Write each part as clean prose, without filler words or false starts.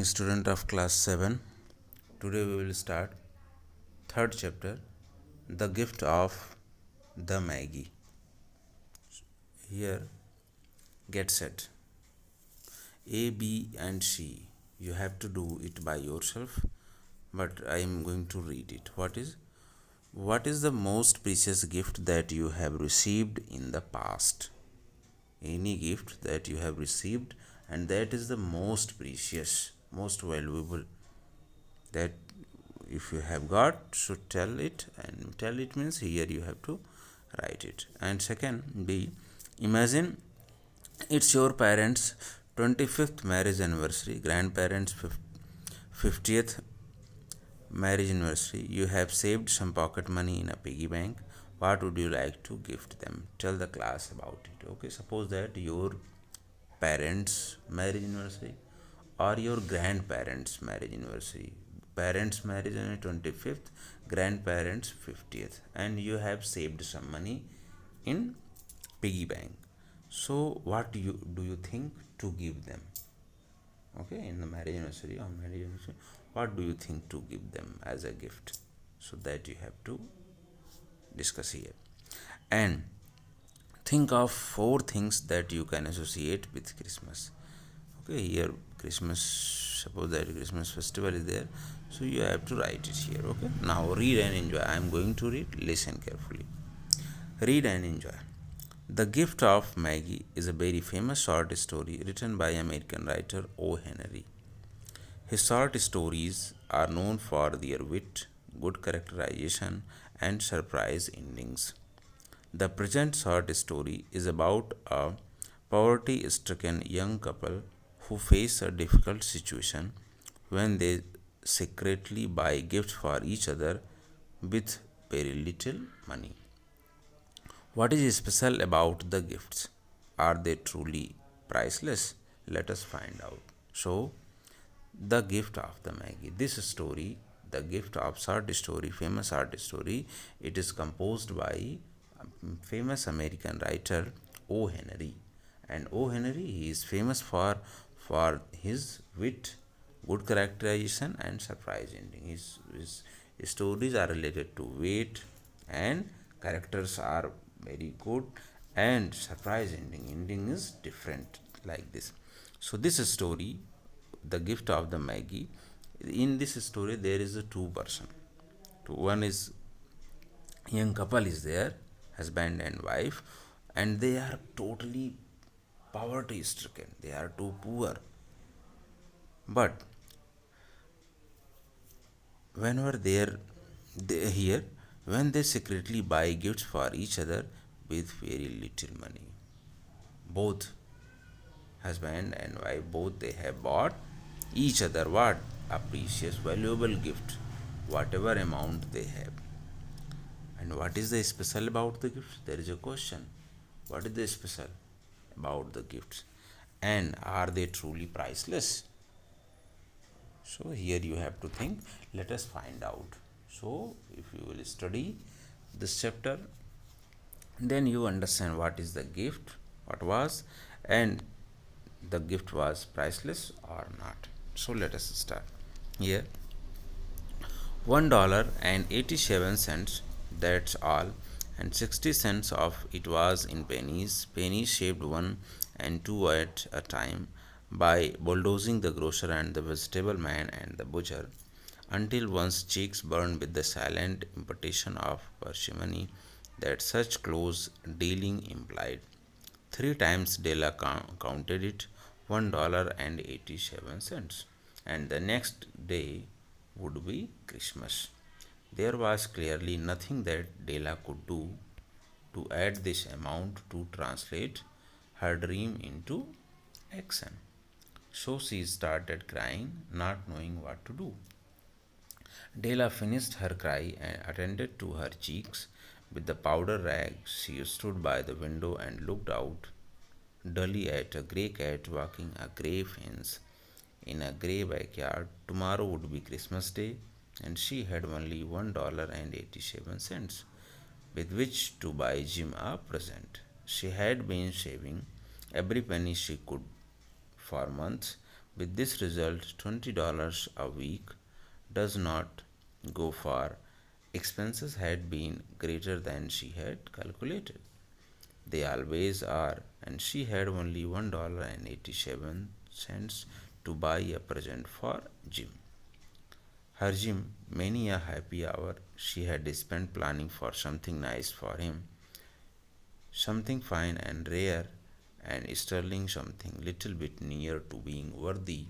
morning, student of class 7. Today we will start third chapter, The Gift of the Maggie. Here, get set. A, B, and C. You have to do it by yourself, but I am going to read it. What is the most precious gift that you have received in the past? Any gift that you have received, and that is the most precious, most valuable, that if you have got, should tell it, and tell it means here you have to write it. And second, B, imagine it's your parents 25th marriage anniversary, grandparents 50th marriage anniversary. You have saved some pocket money in a piggy bank. What would you like to gift them? Tell the class about it. Okay, suppose that your parents marriage anniversary or your grandparents marriage anniversary. Parents marriage on 25th, grandparents 50th, and you have saved some money in piggy bank. So what do you think to give them? Okay, in the marriage anniversary or marriage anniversary, what do you think to give them as a gift? So that you have to discuss here. And think of 4 things that you can associate with Christmas. Okay, here Christmas, suppose that Christmas festival is there, so you have to write it here. Okay, now read and enjoy. I am going to read, listen carefully. Read and enjoy. The Gift of Maggie is a very famous short story written by American writer O. Henry. His short stories are known for their wit, good characterization, and surprise endings. The present short story is about a poverty stricken young couple who face a difficult situation when they secretly buy gifts for each other with very little money. What is special about the gifts? Are they truly priceless? Let us find out. So, the Gift of the Maggie. This story, the Gift of short story, famous art story, it is composed by famous American writer O. Henry. And O. Henry, he is famous for his wit, good characterization, and surprise ending. His stories are related to wit, and characters are very good, and surprise ending is different, like this. So this story, The Gift of the Maggie, in this story there is a two person. One is young couple is there, husband and wife, and they are totally poverty stricken, they are too poor. But whenever they here, when they secretly buy gifts for each other with very little money, both husband and wife, both they have bought each other what? A precious valuable gift, whatever amount they have. And what is the special about the gifts? There is a question. What is the special about the gifts? And are they truly priceless? So here you have to think. Let us find out. So if you will study this chapter, then you understand what is the gift, what was, and the gift was priceless or not. So let us start. Here, $1.87, that's all, and 60 cents of it was in pennies. Pennies shaved 1 and 2 at a time by bulldozing the grocer and the vegetable man and the butcher, until one's cheeks burned with the silent imputation of parsimony that such close dealing implied. 3 times Della counted it, $1.87, and the next day would be Christmas. There was clearly nothing that Della could do to add this amount to translate her dream into action. So she started crying, not knowing what to do. Della finished her cry and attended to her cheeks with the powder rag. She stood by the window and looked out dully at a grey cat walking a grey fence in a grey backyard. Tomorrow would be Christmas Day, and she had only $1.87 with which to buy Jim a present. She had been saving every penny she could for months With this result, $20 a week does not go far. Expenses had been greater than she had calculated. They always are, and she had only $1.87 to buy a present for Jim. Her Jim, many a happy hour she had spent planning for something nice for him, something fine and rare and sterling, something little bit near to being worthy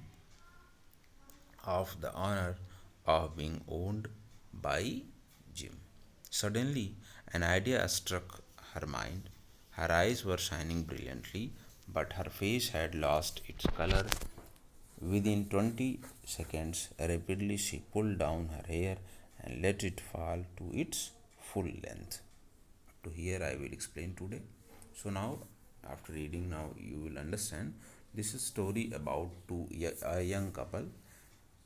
of the honor of being owned by Jim. Suddenly, an idea struck her mind. Her eyes were shining brilliantly, but her face had lost its color. Within 20 seconds, rapidly she pulled down her hair and let it fall to its full length. Up to here, I will explain today. So now, after reading, now you will understand. This is story about a young couple,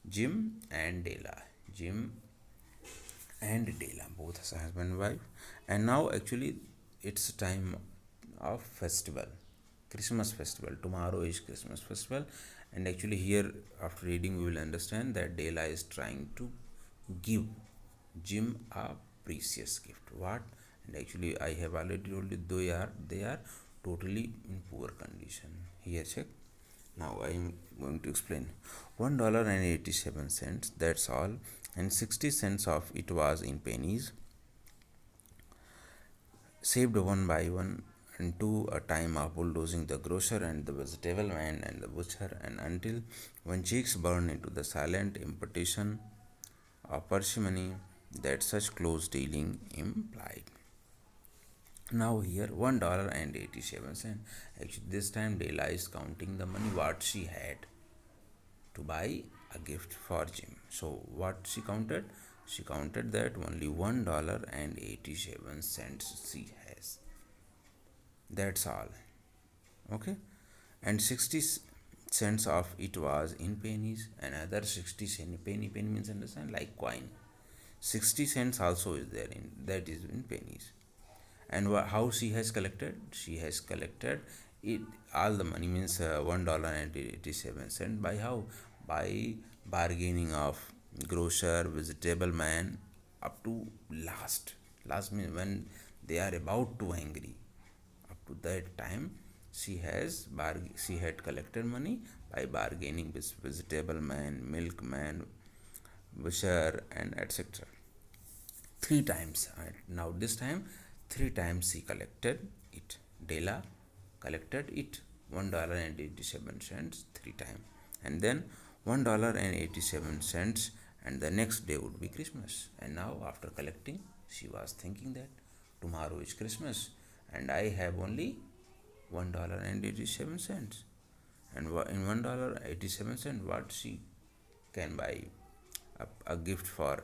Jim and Dela. Jim and Dela, both as a husband and wife. And now actually it's time of festival, Christmas festival. Tomorrow is Christmas festival, and actually here after reading we will understand that Dela is trying to give Jim a precious gift. What? And actually I have already told you they are totally in poor condition. Here check. Now I am going to explain. $1.87, that's all, and 60 cents of it was in pennies, saved one by one into a time of bulldozing the grocer and the vegetable man and the butcher, and until when cheeks burned into the silent imputation of parsimony that such close dealing implied. Now here $1.87. Actually this time Dela is counting the money what she had to buy a gift for Jim. So what she counted? She counted that only $1.87 she has. That's all. Okay, and 60 cents of it was in pennies. Another 60 cent penny means understand like coin. 60 cents also is there in that is in pennies. And how she has collected? She has collected it all the money means $1.87 by how? By bargaining of grocer, vegetable man up to last means when they are about to hungry. Up to that time she had collected money by bargaining with vegetable man, milkman, butcher, and etc. Three times. Now this time, three times she collected it. Dela collected it $1.87 three times, and then $1.87, and the next day would be Christmas. And now after collecting, she was thinking that tomorrow is Christmas, and I have only $1.87, and in $1.87 what she can buy a gift for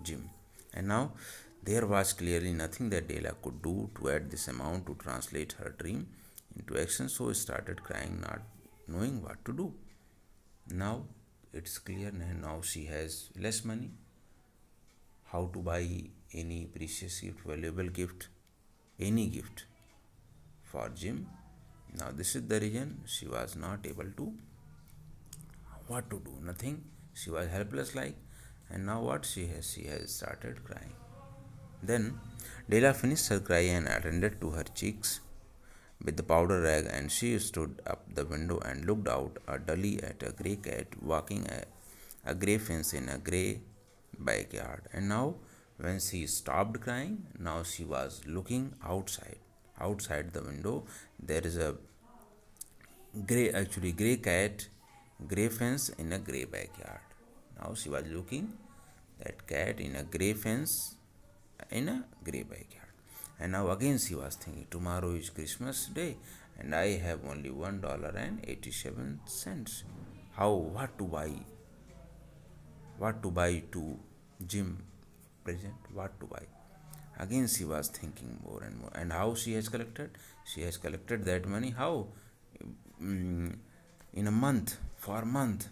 Jim. And now there was clearly nothing that Dela could do to add this amount to translate her dream into action, so she started crying, not knowing what to do. Now it's clear now she has less money. How to buy any precious gift, valuable gift, any gift for Jim? Now this is the reason she was not able to what to do, nothing. She was helpless like, and now what she has started crying. Then Dela finished her cry and attended to her cheeks with the powder rag, and she stood up the window and looked out dully at a grey cat walking a grey fence in a grey backyard. And now when she stopped crying, now she was looking outside. Outside the window there is a grey cat, grey fence in a grey backyard. Now she was looking that cat in a grey fence in a grey backyard. And now again she was thinking, tomorrow is Christmas day and I have only $1.87. How? What to buy? What to buy to Jim present? What to buy? Again she was thinking more and more. And how she has collected? She has collected that money. How? In a month, for month,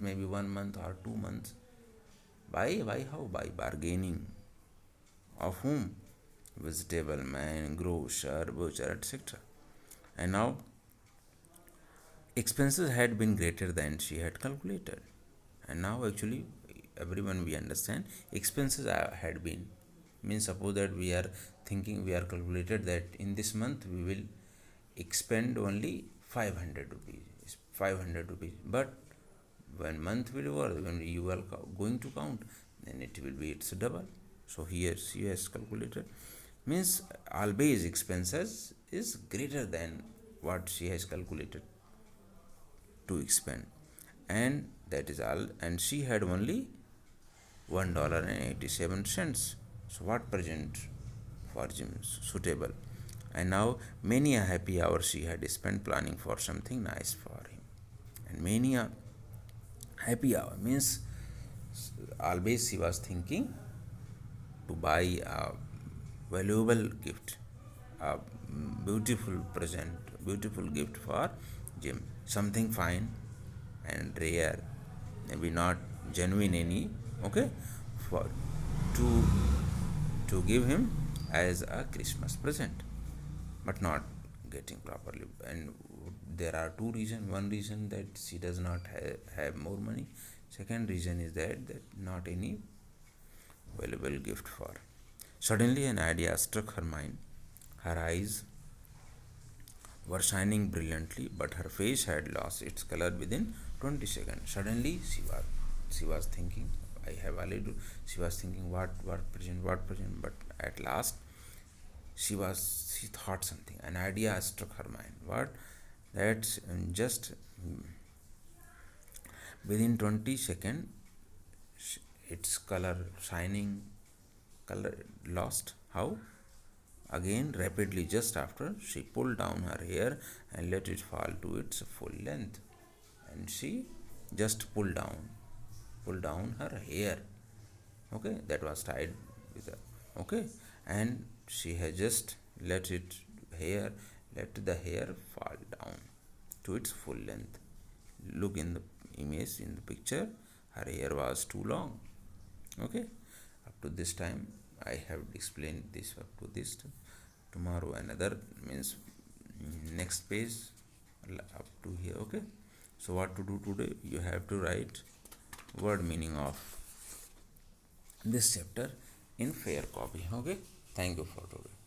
maybe 1 month or 2 months. By how? By bargaining. Of whom? Vegetable man, grocer, butcher, etc. And now expenses had been greater than she had calculated. And now actually everyone we understand expenses had been, means suppose that we are thinking, we are calculated that in this month we will expend only 500 rupees, 500 rupees, but when month will over, when you are going to count, then it will be its double. So here she has calculated, means always expenses is greater than what she has calculated to expend, and that is all. And she had only $1.87. So what present for Jim suitable? And now many a happy hour she had spent planning for something nice for him. And many a happy hour means always she was thinking to buy a valuable gift, a beautiful present, beautiful gift for Jim, something fine and rare, maybe not genuine any, okay, for to to give him as a Christmas present, but not getting properly. And there are two reasons. One reason that she does not have more money. Second reason is that not any valuable gift for. Suddenly an idea struck her mind. Her eyes were shining brilliantly, but her face had lost its color within 20 seconds. Suddenly she was thinking, I have already, she was thinking what present, but at last she thought something. An idea struck her mind. What? That just within 20 seconds, its color shining, color lost. How? Again, rapidly, just after she pulled down her hair and let it fall to its full length. And she just pulled down her hair. Okay, that was tied with a, okay, and she had just let the hair fall down to its full length. Look in the image, in the picture, her hair was too long. Okay, up to this time I have explained this up to this. Tomorrow another, means next page up to here. Okay, so what to do today? You have to write word meaning of this chapter in fair copy. Okay, thank you for today.